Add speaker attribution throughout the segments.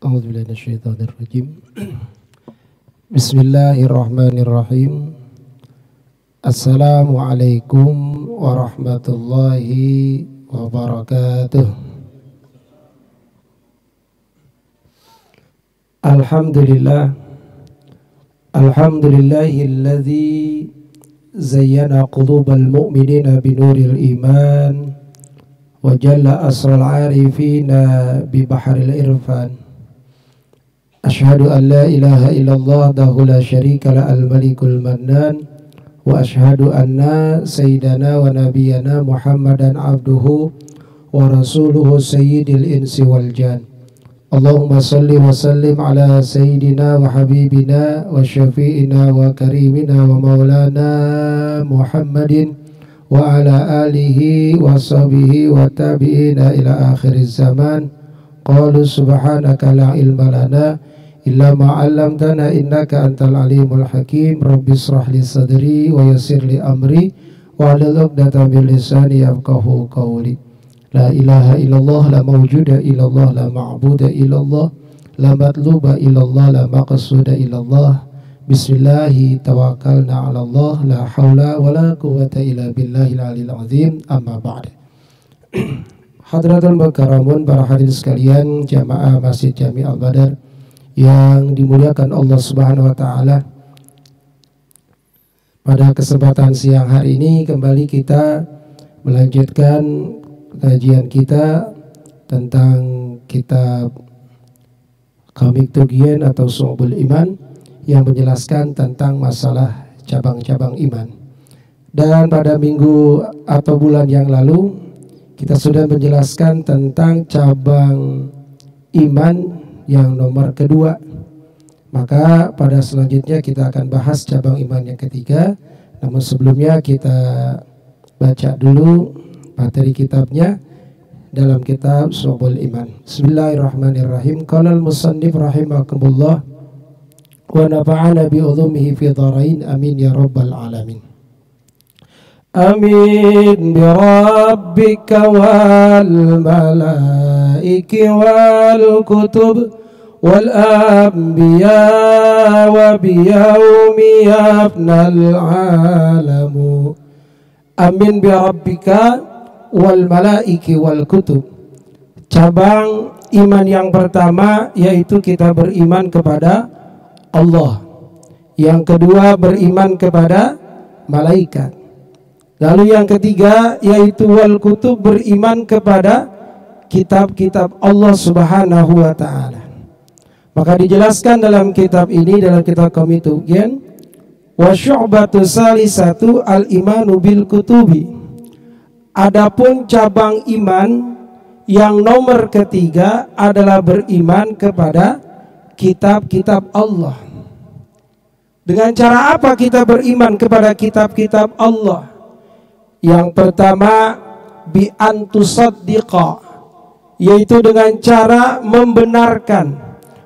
Speaker 1: A'udzubillahi minasyaitonirrajim. Bismillahirrahmanirrahim. Assalamualaikum warahmatullahi wabarakatuh. Alhamdulillah. Alhamdulillahilladzi zayyana qulubal mu'minina binuril iman wa jalla asral arifina bi bahril irfan. Ashhadu an la ilaha illallah wahdahu la syarika la al-malikul mannan wa ashhadu anna sayyidana wa nabiyyana Muhammadan abduhu wa rasuluhu sayyidil insi wal jan. Allahumma salli wa sallim ala sayyidina wa habibina wa syafi'ina wa karimina wa maulana Muhammadin wa ala alihi wa sahbihi wa tabi'ina ila akhiriz zaman. Qalu subhanaka la ilma lana illa ma 'allamtana innaka antal alimul hakim. Rabbi shrah li sadri wa yassir li amri wa hlul 'uqdatam min lisani yafqahu qawli. La ilaha illallah, la mawjuda illallah, la ma'buda illallah, la matluba illallah, la maqsuda illallah. Bismillahi tawakkalna 'ala Allah, la haula wa la quwwata illa billahil aliyil azim. Amma ba'd. Hadratul mukaramun, para hadirin sekalian, jamaah Masjid Jami Al-Badar yang dimuliakan Allah Subhanahu wa taala. Pada kesempatan siang hari ini kembali kita melanjutkan kajian kita tentang kitab Kamik Tughyan atau Syu'ubul Iman yang menjelaskan tentang masalah cabang-cabang iman. Dan pada minggu atau bulan yang lalu kita sudah menjelaskan tentang cabang iman yang nomor kedua. Maka pada selanjutnya kita akan bahas cabang iman yang ketiga. Namun sebelumnya kita baca dulu materi kitabnya dalam kitab Syu'ubul Iman. Bismillahirrahmanirrahim. Qala al-musannif rahimakumullah wa nafa'ana bi ulumihi fi dharain. Amin ya rabbal alamin. Amin bi rabbika wal malaiki wal kutub wal anbiya wa bi yaumi yafnal alamu. Amin bi rabbika wal malaiki wal kutub. Cabang iman yang pertama yaitu kita beriman kepada Allah. Yang kedua beriman kepada malaikat. Lalu yang ketiga yaitu wal kutub, beriman kepada kitab-kitab Allah Subhanahu wa taala. Maka dijelaskan dalam kitab ini, dalam kitab Kamik Tughyan, wa syu'batu salisatu al-imanu bil kutubi. Adapun cabang iman yang nomor ketiga adalah beriman kepada kitab-kitab Allah. Dengan cara apa kita beriman kepada kitab-kitab Allah? Yang pertama bi antusaddiqa, yaitu dengan cara membenarkan,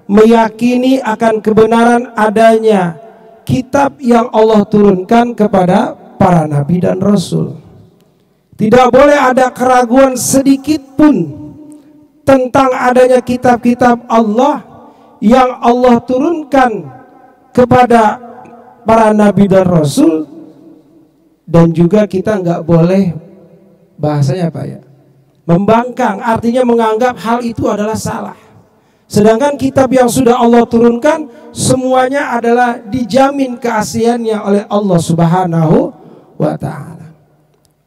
Speaker 1: meyakini akan kebenaran adanya kitab yang Allah turunkan kepada para nabi dan rasul. Tidak boleh ada keraguan sedikit pun tentang adanya kitab-kitab Allah yang Allah turunkan kepada para nabi dan rasul. Dan juga kita nggak boleh, bahasanya apa ya, membangkang, artinya menganggap hal itu adalah salah. Sedangkan kitab yang sudah Allah turunkan semuanya adalah dijamin keasliannya oleh Allah Subhanahu wa ta'ala.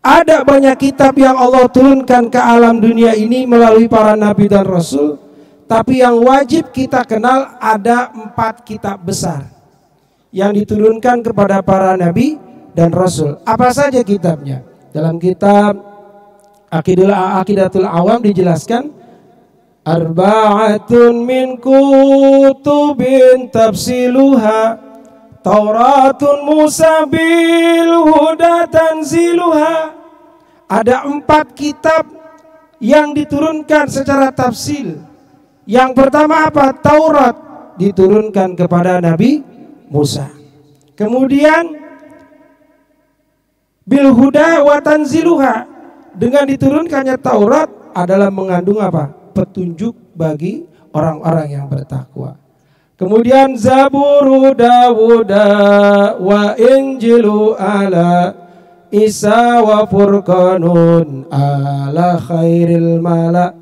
Speaker 1: Ada banyak kitab yang Allah turunkan ke alam dunia ini melalui para nabi dan rasul. Tapi yang wajib kita kenal ada 4 kitab besar yang diturunkan kepada para nabi dan rasul. Apa saja kitabnya? Dalam kitab Aqidatul Awam dijelaskan, arba'atun min kutubin tafsiluha Tauratun Musa bil huda tanziluha. Ada 4 kitab yang diturunkan secara tafsil. Yang pertama apa? Taurat diturunkan kepada Nabi Musa. Kemudian bil huda wa tanziluha, dengan diturunkannya Taurat adalah mengandung apa? Petunjuk bagi orang-orang yang bertakwa. Kemudian Zaburu Dawuda wa Injilu ala Isa wa Furqanun ala khairil mala.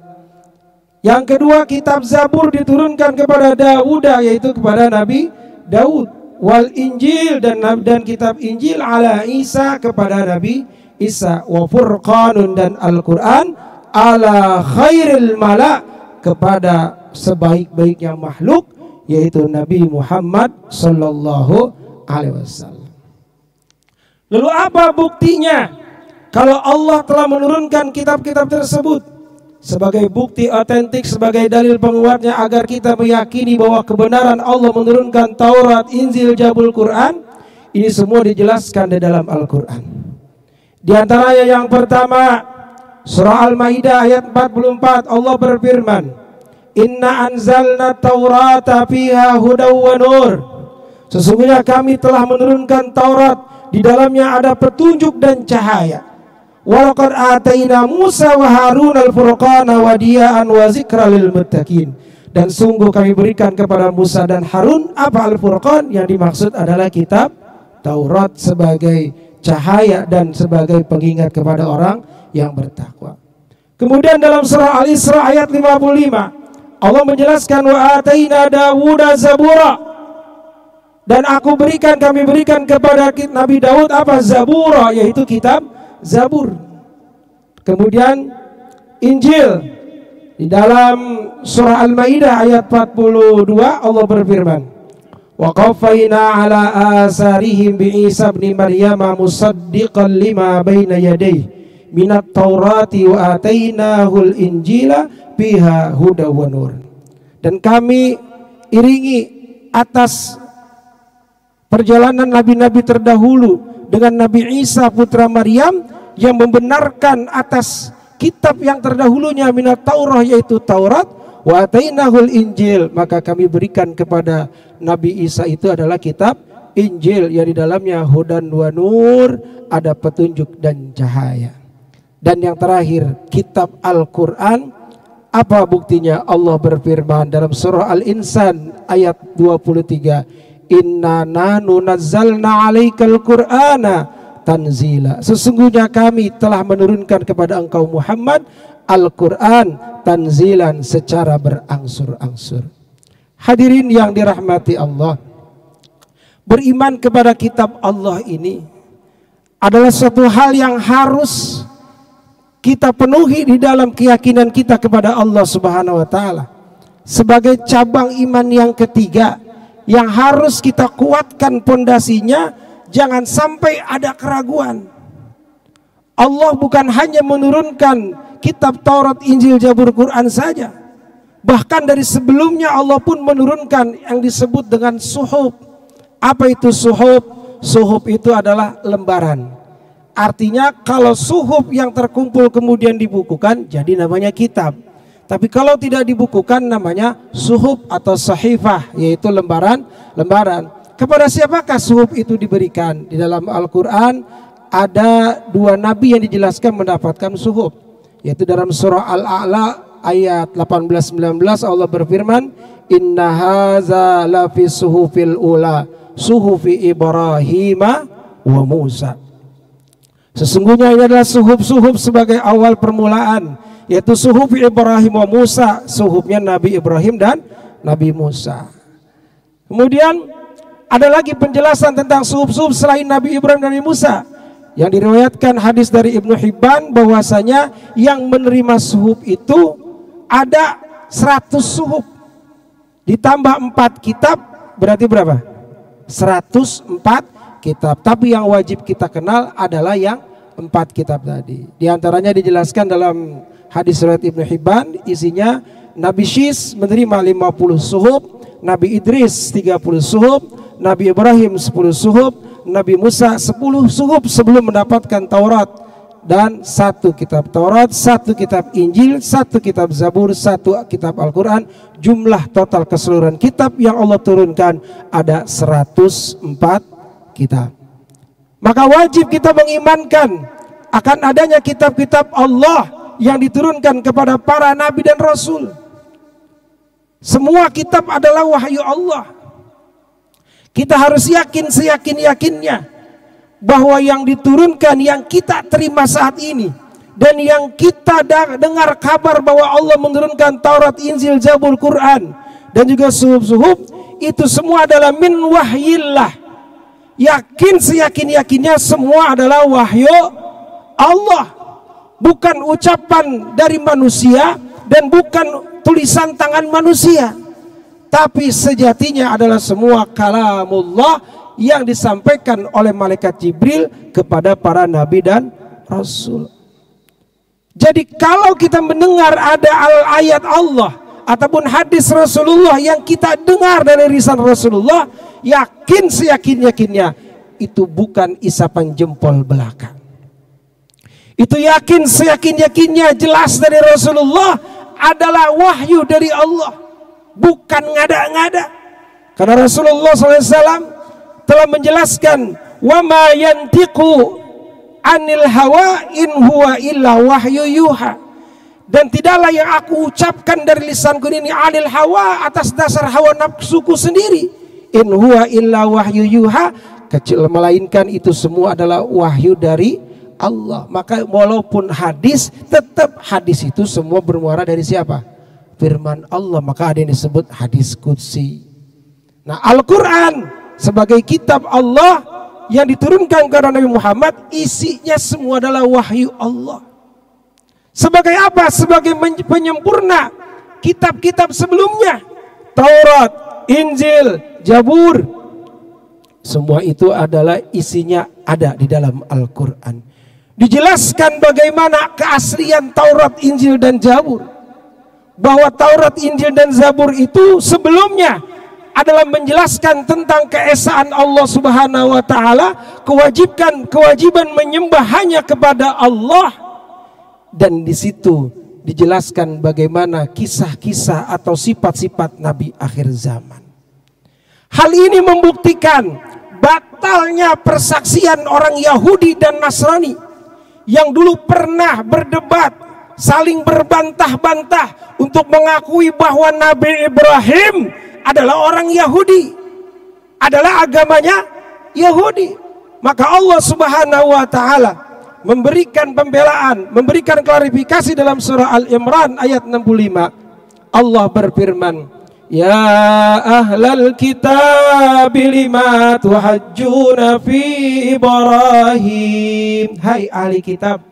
Speaker 1: Yang kedua, kitab Zabur diturunkan kepada Dawuda, yaitu kepada Nabi Daud. Wal Injil dan kitab Injil ala Isa, kepada Nabi Isa. Wa Furqanun dan Al-Quran ala khairil mala, kepada sebaik-baiknya makhluk, yaitu Nabi Muhammad sallallahu alaihi wasallam. Lalu apa buktinya kalau Allah telah menurunkan kitab-kitab tersebut sebagai bukti otentik, sebagai dalil penguatnya agar kita meyakini bahwa kebenaran Allah menurunkan Taurat, Injil, Zabur, Quran? Ini semua dijelaskan di dalam Al-Quran. Di antaranya yang pertama, surah Al-Maidah ayat 44, Allah berfirman, Inna anzalna Taurata fiha hudaw wa nur. Sesungguhnya kami telah menurunkan Taurat, di dalamnya ada petunjuk dan cahaya. Walaqad ataina Musa wa Harun al-Furqana wa diya'an wa zikra lil muttaqin. Dan sungguh kami berikan kepada Musa dan Harun apa Al-Furqan, yang dimaksud adalah kitab Taurat sebagai cahaya dan sebagai pengingat kepada orang yang bertakwa. Kemudian dalam surah Al-Isra ayat 55, Allah menjelaskan wa ataina Dawuda Zabura, dan kami berikan kepada Nabi Daud apa? Zabura, yaitu kitab Zabur. Kemudian Injil di dalam surah Al-Maidah ayat 42, Allah berfirman, wa qaffayna ala asarihim bi Isa ibn Maryam musaddiqan lima baina yadayhi minat Taurati wa atainahul Injila biha huda wa nur. Dan kami iringi atas perjalanan nabi-nabi terdahulu dengan Nabi Isa putra Maryam yang membenarkan atas kitab yang terdahulunya minat Taurah, yaitu Taurat, wa atainahul Injil, maka kami berikan kepada Nabi Isa itu adalah kitab Injil yang di dalamnya hudan wa nur, ada petunjuk dan cahaya. Dan yang terakhir, kitab Al-Quran. Apa buktinya? Allah berfirman dalam surah Al-Insan ayat 23, Inna nahnu nazzalna 'alaikal Qur'ana tanzila. Sesungguhnya kami telah menurunkan kepada engkau Muhammad Al-Quran tanzilan, secara berangsur-angsur. Hadirin yang dirahmati Allah, beriman kepada kitab Allah ini adalah suatu hal yang harus kita penuhi di dalam keyakinan kita kepada Allah Subhanahu wa taala. Sebagai cabang iman yang ketiga yang harus kita kuatkan pondasinya, jangan sampai ada keraguan. Allah bukan hanya menurunkan kitab Taurat, Injil, Zabur, Quran saja. Bahkan dari sebelumnya Allah pun menurunkan yang disebut dengan suhuf. Apa itu suhuf? Suhuf itu adalah lembaran. Artinya kalau suhuf yang terkumpul kemudian dibukukan, jadi namanya kitab. Tapi kalau tidak dibukukan namanya suhuf atau sahifah, yaitu lembaran. Kepada siapakah suhuf itu diberikan? Di dalam Al-Quran ada dua nabi yang dijelaskan mendapatkan suhuf, yaitu dalam surah Al-A'la ayat 18-19 Allah berfirman, Inna haza lafi suhufil ula suhufi Ibrahim wa Musa. Sesungguhnya ini adalah suhuf-suhuf sebagai awal permulaan, yaitu suhuf Ibrahim wa Musa, suhufnya Nabi Ibrahim dan Nabi Musa. Kemudian ada lagi penjelasan tentang suhuf-suhuf selain Nabi Ibrahim dan Nabi Musa, yang diriwayatkan hadis dari Ibnu Hibban bahwasanya yang menerima suhuf itu ada 100 suhuf ditambah 4 kitab, berarti berapa? 104 kitab. Tapi yang wajib kita kenal adalah yang 4 kitab tadi. Di antaranya dijelaskan dalam hadis riwayat Ibnu Hibban, isinya Nabi Syis menerima 50 suhuf, Nabi Idris 30 suhuf, Nabi Ibrahim 10 suhuf, Nabi Musa 10 suhuf sebelum mendapatkan Taurat, dan 1 kitab Taurat, 1 kitab Injil, 1 kitab Zabur, 1 kitab Al-Quran. Jumlah total keseluruhan kitab yang Allah turunkan ada 104 kitab. Maka wajib kita mengimankan akan adanya kitab-kitab Allah yang diturunkan kepada para nabi dan rasul. Semua kitab adalah wahyu Allah. Kita harus yakin seyakin-yakinnya bahwa yang diturunkan, yang kita terima saat ini, dan yang kita dengar kabar bahwa Allah menurunkan Taurat, Injil, Zabur, Quran, dan juga suhuf-suhuf, itu semua adalah min wahyillah. Yakin seyakin-yakinnya semua adalah wahyu Allah, bukan ucapan dari manusia dan bukan tulisan tangan manusia, tapi sejatinya adalah semua kalamullah yang disampaikan oleh malaikat Jibril kepada para nabi dan rasul. Jadi kalau kita mendengar ada ayat Allah ataupun hadis Rasulullah yang kita dengar dari lisan Rasulullah, yakin seyakin-yakinnya itu bukan isapan jempol belaka. Itu yakin seyakin-yakinnya jelas dari Rasulullah adalah wahyu dari Allah, bukan ngada-ngada. Karena Rasulullah SAW telah menjelaskan, wa ma yantiqu anil hawa in huwa illa wahyu yuha. Dan tidaklah yang aku ucapkan dari lisanku ini anil hawa, atas dasar hawa nafsuku sendiri, in huwa illa wahyu yuha, kecil melainkan itu semua adalah wahyu dari Allah. Maka walaupun hadis, tetap hadis itu semua bermuara dari siapa? Firman Allah. Maka ada yang disebut hadis qudsi. Nah, Al-Quran sebagai kitab Allah yang diturunkan kepada Nabi Muhammad, isinya semua adalah wahyu Allah. Sebagai apa? Sebagai penyempurna kitab-kitab sebelumnya. Taurat, Injil, Zabur, semua itu adalah isinya ada di dalam Al-Quran. Dijelaskan bagaimana keaslian Taurat, Injil, dan Zabur. Bahwa Taurat, Injil, dan Zabur itu sebelumnya adalah menjelaskan tentang keesaan Allah Subhanahu wa Ta'ala, kewajiban menyembah hanya kepada Allah. Dan di situ dijelaskan bagaimana kisah-kisah atau sifat-sifat Nabi akhir zaman. Hal ini membuktikan batalnya persaksian orang Yahudi dan Nasrani yang dulu pernah berdebat, saling berbantah-bantah untuk mengakui bahwa Nabi Ibrahim adalah orang Yahudi, adalah agamanya Yahudi. Maka Allah Subhanahu wa Ta'ala memberikan pembelaan, memberikan klarifikasi dalam surah Al-Imran ayat 65. Allah berfirman, ya ahlal kitab lima tuhajjuna fi Ibrahim. Hai ahli kitab,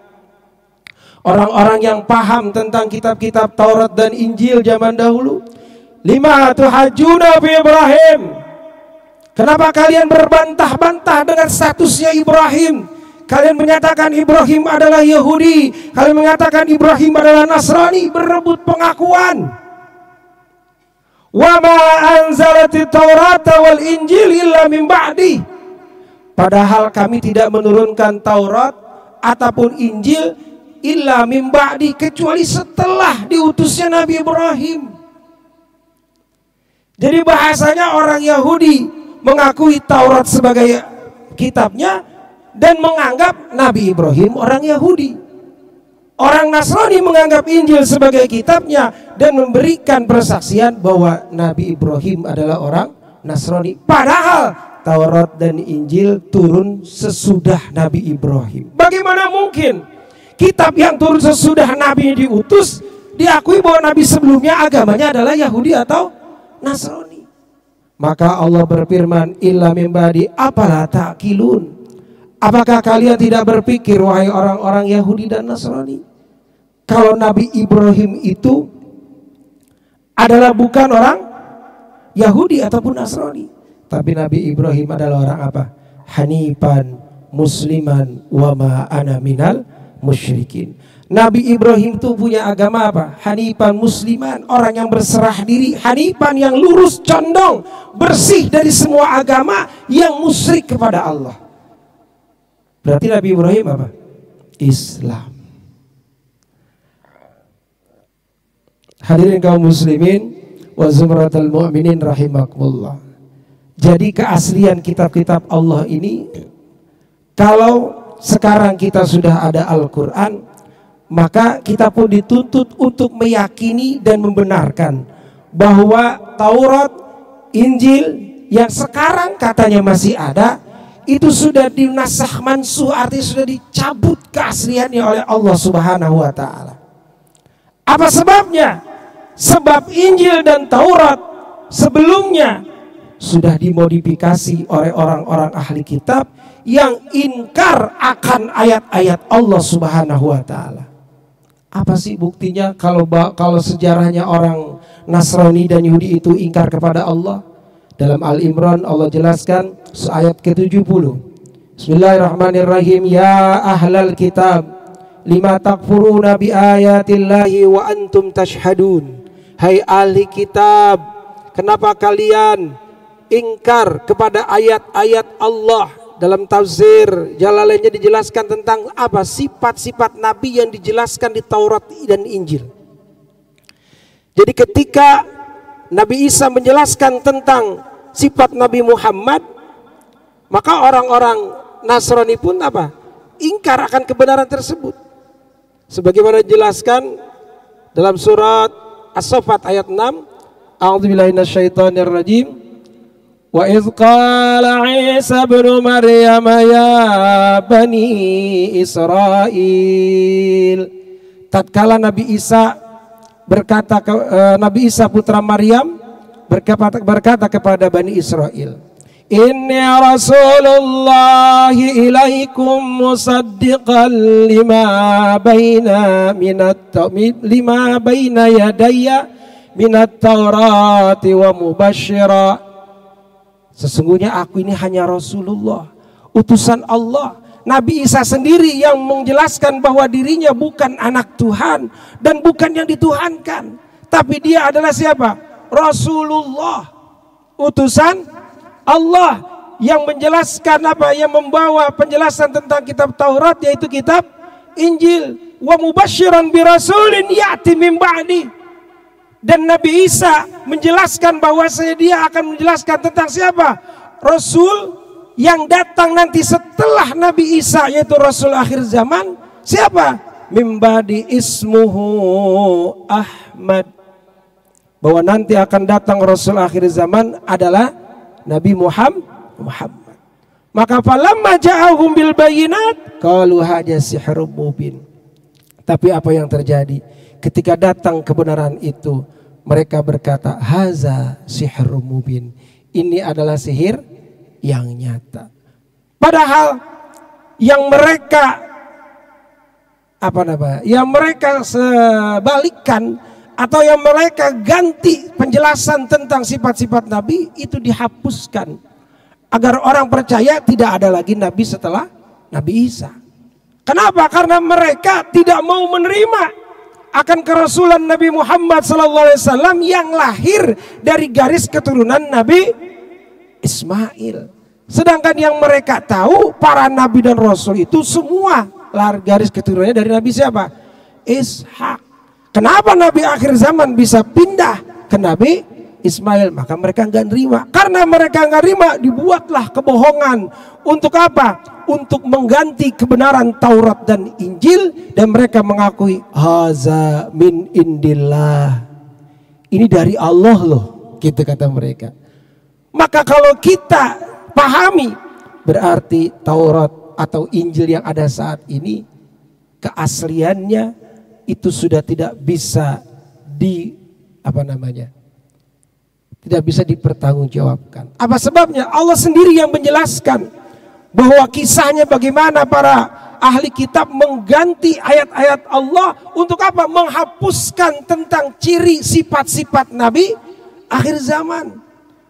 Speaker 1: orang-orang yang paham tentang kitab-kitab Taurat dan Injil zaman dahulu, lima tuhajjuna fi Ibrahim, kenapa kalian berbantah-bantah dengan statusnya Ibrahim? Kalian menyatakan Ibrahim adalah Yahudi, kalian mengatakan Ibrahim adalah Nasrani, berebut pengakuan. Wa ma anzalatit Taurata wal Injil illa min ba'di. Padahal kami tidak menurunkan Taurat ataupun Injil illa min ba'di, kecuali setelah diutusnya Nabi Ibrahim. Jadi bahasanya orang Yahudi mengakui Taurat sebagai kitabnya dan menganggap Nabi Ibrahim orang Yahudi. Orang Nasrani menganggap Injil sebagai kitabnya dan memberikan persaksian bahwa Nabi Ibrahim adalah orang Nasrani. Padahal Taurat dan Injil turun sesudah Nabi Ibrahim. Bagaimana mungkin kitab yang turun sesudah Nabi diutus diakui bahwa Nabi sebelumnya agamanya adalah Yahudi atau Nasrani? Maka Allah berfirman, illa min ba'di afala ta'qilun. Apakah kalian tidak berpikir wahai orang-orang Yahudi dan Nasrani, kalau Nabi Ibrahim itu adalah bukan orang Yahudi ataupun Nasrani, tapi Nabi Ibrahim adalah orang apa? Hanifan musliman wa ma ana minal musyrikin. Nabi Ibrahim itu punya agama apa? Hanifan musliman, orang yang berserah diri. Hanifan yang lurus, condong, bersih dari semua agama yang musyrik kepada Allah. Berarti Nabi Ibrahim apa? Islam. Hadirin kaum muslimin wa zumratul mu'minin rahimakumullah. Jadi keaslian kitab-kitab Allah ini, kalau sekarang kita sudah ada Al-Quran, maka kita pun dituntut untuk meyakini dan membenarkan bahwa Taurat, Injil yang sekarang katanya masih ada itu sudah dinasakh mansuh, artinya sudah dicabut keasliannya oleh Allah Subhanahu wa taala. Apa sebabnya? Sebab Injil dan Taurat sebelumnya sudah dimodifikasi oleh orang-orang ahli kitab yang ingkar akan ayat-ayat Allah Subhanahu wa taala. Apa sih buktinya kalau sejarahnya orang Nasrani dan Yahudi itu ingkar kepada Allah? Dalam Al-Imran Allah jelaskan ayat ke-70. Bismillahirrahmanirrahim. Ya ahlal kitab, lima takfuruna bi ayatillahi wa antum tashhadun. Hai ahli kitab, kenapa kalian ingkar kepada ayat-ayat Allah? Dalam tafsir Jalalainnya dijelaskan tentang apa sifat-sifat Nabi yang dijelaskan di Taurat dan Injil. Jadi ketika Nabi Isa menjelaskan tentang sifat Nabi Muhammad, maka orang-orang Nasrani pun apa? Ingkar akan kebenaran tersebut. Sebagaimana dijelaskan dalam surat As-Saffat ayat 6, A'udzubillahi minasyaitonirrajim. Wa idz qala Isa ibnu Maryam ya bani Israil. Tatkala Nabi Isa Nabi Isa putra Maryam berkata kepada Bani Israel, Inni Rasulullahi ilaikum musaddiqan lima baina yadayya minat Taurati wa mubashshira. Sesungguhnya aku ini hanya Rasulullah, utusan Allah. Nabi Isa sendiri yang menjelaskan bahwa dirinya bukan anak Tuhan dan bukan yang dituhankan, tapi dia adalah siapa? Rasulullah, utusan Allah yang menjelaskan apa? Yang membawa penjelasan tentang kitab Taurat, yaitu kitab Injil. Wa mubasysyiran bi rasulin ya'ti min ba'di. Dan Nabi Isa menjelaskan bahwa dia akan menjelaskan tentang siapa? Rasul yang datang nanti setelah Nabi Isa, yaitu Rasul akhir zaman. Siapa? Mimbadi ismuhu Ahmad. Bahwa nanti akan datang Rasul akhir zaman adalah Nabi Muhammad. Maka falamma ja'ahum bil bayyinat qalu hadza sihrun mubin. Tapi apa yang terjadi ketika datang kebenaran itu? Mereka berkata, haza sihrun mubin. Ini adalah sihir yang nyata. Padahal yang mereka yang mereka sebalikkan atau yang mereka ganti penjelasan tentang sifat-sifat Nabi itu dihapuskan agar orang percaya tidak ada lagi Nabi setelah Nabi Isa. Kenapa? Karena mereka tidak mau menerima akan kerasulan Nabi Muhammad SAW yang lahir dari garis keturunan Nabi Ismail. Sedangkan yang mereka tahu para nabi dan rasul itu semua garis keturunannya dari Nabi siapa? Ishak. Kenapa Nabi akhir zaman bisa pindah ke Nabi Ismail? Maka mereka nggak nerima. Karena mereka nggak nerima, dibuatlah kebohongan. Untuk apa? Untuk mengganti kebenaran Taurat dan Injil, dan mereka mengakui haza min indillah. Ini dari Allah loh, gitu kata mereka. Maka kalau kita pahami, berarti Taurat atau Injil yang ada saat ini keasliannya itu sudah tidak bisa tidak bisa dipertanggungjawabkan. Apa sebabnya? Allah sendiri yang menjelaskan bahwa kisahnya bagaimana para ahli kitab mengganti ayat-ayat Allah untuk apa? Menghapuskan tentang ciri sifat-sifat Nabi akhir zaman.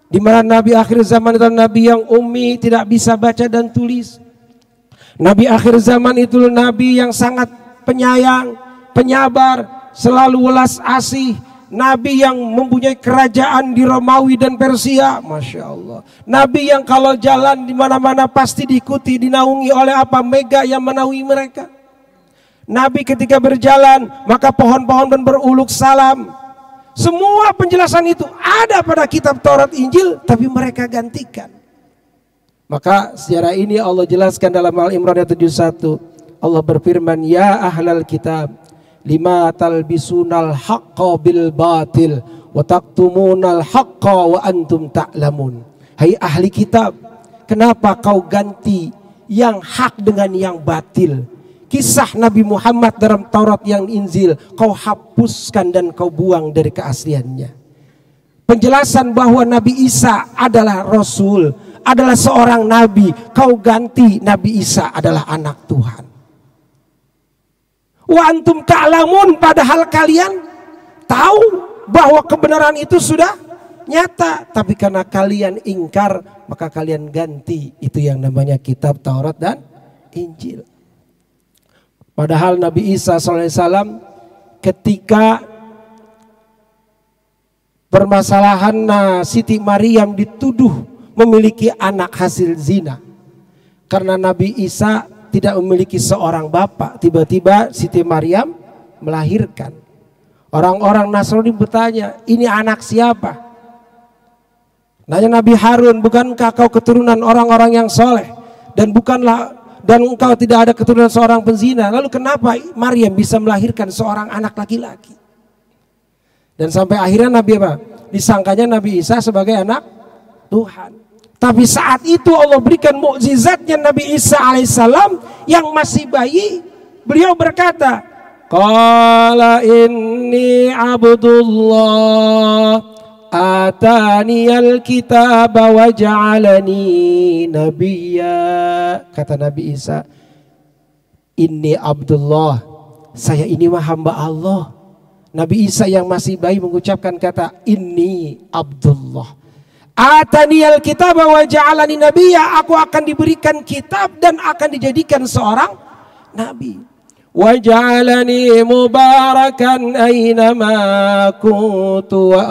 Speaker 1: Di mana Nabi akhir zaman itu Nabi yang ummi, tidak bisa baca dan tulis. Nabi akhir zaman itu Nabi yang sangat penyayang, penyabar, selalu welas asih. Nabi yang mempunyai kerajaan di Romawi dan Persia, Masya Allah. Nabi yang kalau jalan di mana-mana pasti diikuti, dinaungi oleh apa? Mega yang menaungi mereka. Nabi ketika berjalan maka pohon-pohon dan beruluk salam. Semua penjelasan itu ada pada kitab Taurat Injil, tapi mereka gantikan. Maka sejarah ini Allah jelaskan dalam Al-Imran ayat 71. Allah berfirman, ya ahlal kitab, lima talbisunal haqqa bil batil wa taktumunal haqqa wa antum ta'lamun. Hai ahli kitab, kenapa kau ganti yang hak dengan yang batil? Kisah Nabi Muhammad dalam Taurat yang Injil kau hapuskan dan kau buang dari keasliannya. Penjelasan bahwa Nabi Isa adalah Rasul, adalah seorang Nabi, kau ganti Nabi Isa adalah anak Tuhan. Wa antum ta'lamun, padahal kalian tahu bahwa kebenaran itu sudah nyata, tapi karena kalian ingkar maka kalian ganti itu yang namanya kitab Taurat dan Injil. Padahal Nabi Isa SAW ketika permasalahan Siti Maryam dituduh memiliki anak hasil zina, karena Nabi Isa tidak memiliki seorang bapak, tiba-tiba Siti Maryam melahirkan. Orang-orang Nasrani bertanya, ini anak siapa? Nanya Nabi Harun, bukankah kau keturunan orang-orang yang soleh dan engkau tidak ada keturunan seorang penzina? Lalu kenapa Maryam bisa melahirkan seorang anak laki-laki? Dan sampai akhirnya Nabi apa? Disangkanya Nabi Isa sebagai anak Tuhan. Tapi saat itu Allah berikan mukjizatnya Nabi Isa alaihissalam yang masih bayi. Beliau berkata, qala inni abdullah ataniyal kitaba wa ja'alani nabiyya. Kata Nabi Isa, inni abdullah, saya ini hamba Allah. Nabi Isa yang masih bayi mengucapkan kata inni abdullah. Ataniyal kitaba wa ja'alani nabiyya, aku akan diberikan kitab dan akan dijadikan seorang nabi. Wa ja'alani mubarakan aynama kuntu wa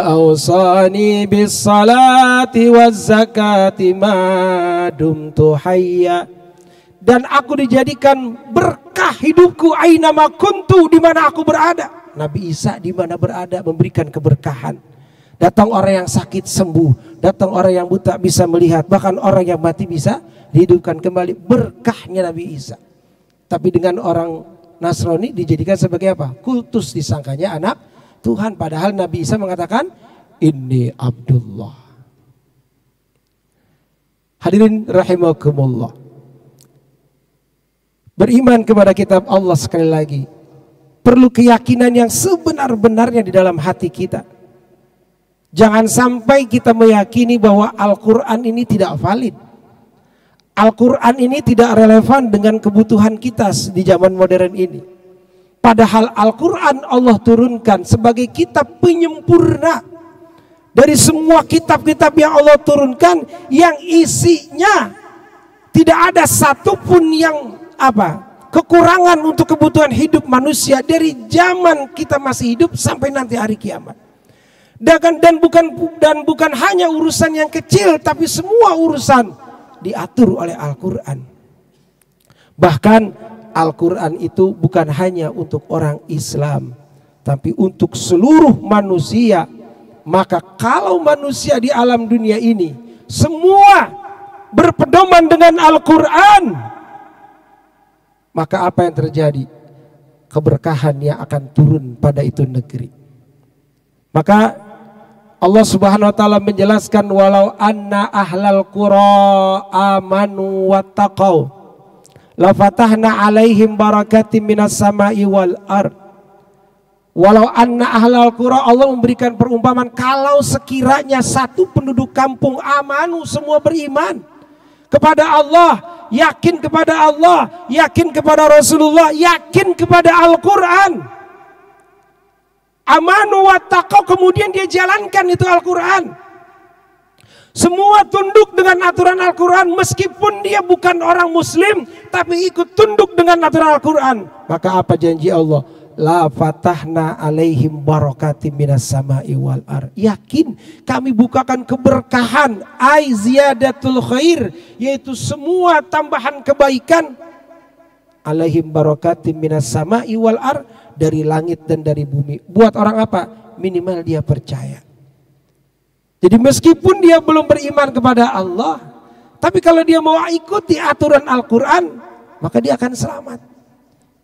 Speaker 1: awsani bis salati waz zakati ma dumtu hayya. Dan aku dijadikan berkah hidupku aynama kuntu, di mana aku berada. Nabi Isa di mana berada memberikan keberkahan. Datang orang yang sakit sembuh, datang orang yang buta bisa melihat, bahkan orang yang mati bisa dihidupkan kembali. Berkahnya Nabi Isa. Tapi dengan orang Nasrani dijadikan sebagai apa? Kultus, disangkanya anak Tuhan. Padahal Nabi Isa mengatakan inni Abdullah. Hadirin rahimakumullah, beriman kepada kitab Allah sekali lagi perlu keyakinan yang sebenar-benarnya di dalam hati kita. Jangan sampai kita meyakini bahwa Al-Quran ini tidak valid. Al-Quran ini tidak relevan dengan kebutuhan kita di zaman modern ini. Padahal Al-Quran Allah turunkan sebagai kitab penyempurna dari semua kitab-kitab yang Allah turunkan, yang isinya tidak ada satupun yang kekurangan untuk kebutuhan hidup manusia dari zaman kita masih hidup sampai nanti hari kiamat. Dan bukan hanya urusan yang kecil, tapi semua urusan diatur oleh Al-Quran. Bahkan Al-Quran itu bukan hanya untuk orang Islam, tapi untuk seluruh manusia. Maka kalau manusia di alam dunia ini semua berpedoman dengan Al-Quran, maka apa yang terjadi? Keberkahan yang akan turun pada itu negeri. Maka Allah Subhanahu wa taala menjelaskan, walau anna ahlal qura amanu wattaqau la fatahna alaihim barakatim minas sama'i wal ard. Walau anna ahlal qura, Allah memberikan perumpamaan, kalau sekiranya satu penduduk kampung amanu, semua beriman kepada Allah, yakin kepada Allah, yakin kepada Rasulullah, yakin kepada Al-Quran. Amanu wattaqau, kemudian dia jalankan itu Al-Quran. Semua tunduk dengan aturan Al-Quran, meskipun dia bukan orang Muslim, tapi ikut tunduk dengan aturan Al-Quran. Maka apa janji Allah? La fatahna alaihim barakatim minas sama'i wal ard. Yakin kami bukakan keberkahan, ai ziyadatul khair, yaitu semua tambahan kebaikan, alaihim barakatim minas sama'i wal ard, dari langit dan dari bumi. Buat orang apa? Minimal dia percaya. Jadi meskipun dia belum beriman kepada Allah, tapi kalau dia mau ikuti aturan Al-Quran, maka dia akan selamat.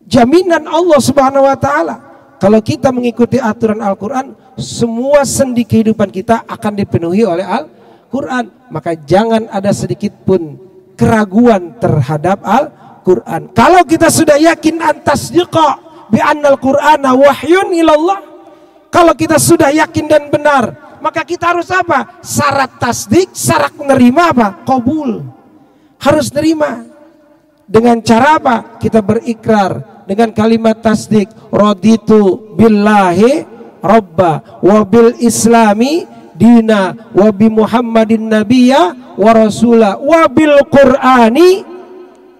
Speaker 1: Jaminan Allah Subhanahu wa taala. kalau kita mengikuti aturan Al-Quran, semua sendi kehidupan kita akan dipenuhi oleh Al-Quran. Maka jangan ada sedikit pun keraguan terhadap Al-Quran. Kalau kita sudah yakin antasdiqa bi annal Qur'ana wahyun ilallah, kalau kita sudah yakin dan benar, maka kita harus apa? Syarat tasdik, syarat menerima apa? Qabul. Harus nerima. Dengan cara apa? Kita berikrar dengan kalimat tasdik, raditu billahi robba wa bil islami dina wa bi muhammadin nabiyya wa rasula wa bil qur'ani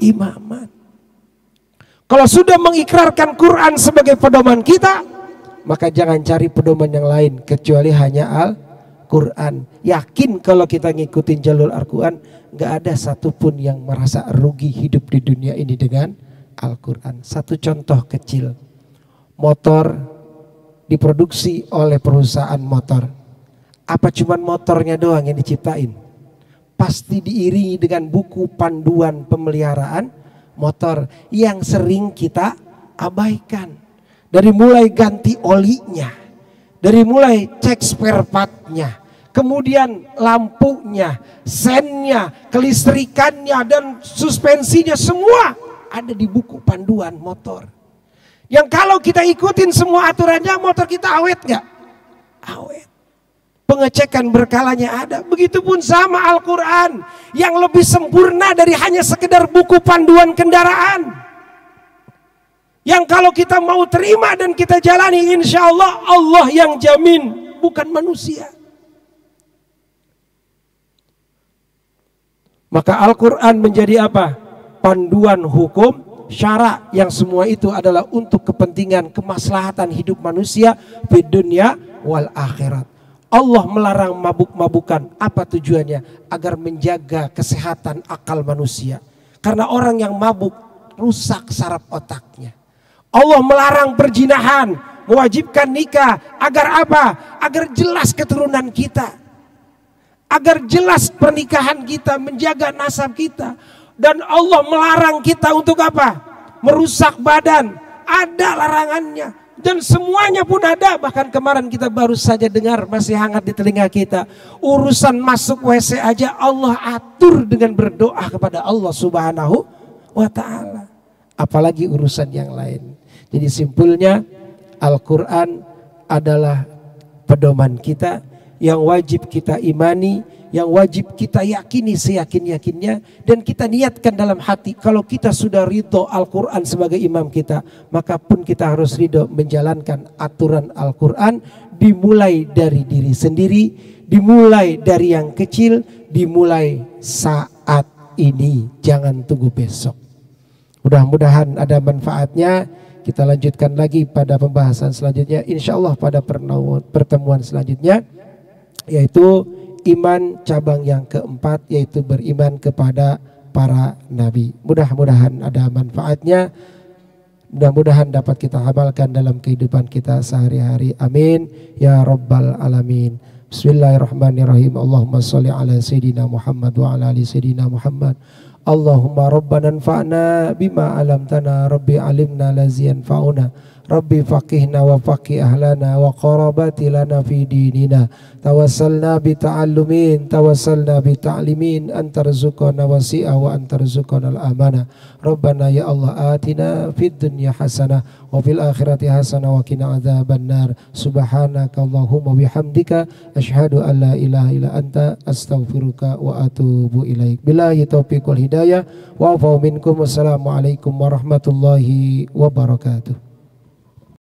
Speaker 1: imaman. Kalau sudah mengikrarkan Quran sebagai pedoman kita, maka jangan cari pedoman yang lain kecuali hanya Al-Quran. Yakin kalau kita ngikutin jalur Al-Quran, nggak ada satupun yang merasa rugi hidup di dunia ini dengan Al-Quran. Satu contoh kecil, motor diproduksi oleh perusahaan motor. Apa cuman motornya doang yang diciptain? Pasti diiringi dengan buku panduan pemeliharaan motor yang sering kita abaikan. Dari mulai ganti olinya, dari mulai cek spare partnya, kemudian lampunya, sennya, kelistrikannya, dan suspensinya, semua ada di buku panduan motor. Yang kalau kita ikutin semua aturannya, motor kita awet nggak? Awet. Pengecekan berkalanya ada. Begitupun sama Al-Quran yang lebih sempurna dari hanya sekedar buku panduan kendaraan. Yang kalau kita mau terima dan kita jalani, insya Allah Allah yang jamin, bukan manusia. Maka Al-Quran menjadi apa? Panduan hukum syara, yang semua itu adalah untuk kepentingan kemaslahatan hidup manusia di dunia wal akhirat. Allah melarang mabuk-mabukan. Apa tujuannya? Agar menjaga kesehatan akal manusia. Karena orang yang mabuk rusak saraf otaknya. Allah melarang perzinahan, mewajibkan nikah. Agar apa? Agar jelas keturunan kita, agar jelas pernikahan kita, menjaga nasab kita. Dan Allah melarang kita untuk apa? Merusak badan. Ada larangannya. Dan semuanya pun ada. Bahkan kemarin kita baru saja dengar, masih hangat di telinga kita, urusan masuk WC aja Allah atur dengan berdoa kepada Allah Subhanahu wa ta'ala. Apalagi urusan yang lain. Jadi simpulnya, Al-Quran adalah pedoman kita yang wajib kita imani, yang wajib kita yakini seyakin-yakinnya, dan kita niatkan dalam hati. Kalau kita sudah ridho Al-Quran sebagai imam kita, maka pun kita harus ridho menjalankan aturan Al-Quran, dimulai dari diri sendiri, dimulai dari yang kecil, dimulai saat ini, jangan tunggu besok. Mudah-mudahan ada manfaatnya. Kita lanjutkan lagi pada pembahasan selanjutnya, insya Allah pada pertemuan selanjutnya, yaitu iman cabang yang keempat, yaitu beriman kepada para nabi. Mudah-mudahan ada manfaatnya, mudah-mudahan dapat kita amalkan dalam kehidupan kita sehari-hari. Amin ya rabbal alamin. Bismillahirrahmanirrahim. Allahumma sholli ala sayyidina Muhammad wa ala ali sayyidina Muhammad. Allahumma rabbana anfa'na bima alamtana, rabbi alimna lazi yanfa'una, rabbi faqihna wa faqih ahlana wa qarabati lana fi dinina, tawassalna bi ta'allumin, tawassalna bi ta'limin, antarzuqana wasi'ah wa antarzuqana al-amana. Rabbana ya Allah atina fid dunya hasanah wa fil akhirati hasanah wa qina adzabannar. Subhanaka Allahumma bihamdika asyhadu an la ilaha illa anta astaghfiruka wa atubu ilaik. Billahi taufiq wal hidayah wa afu minkum. Wassalamualaikum warahmatullahi wabarakatuh.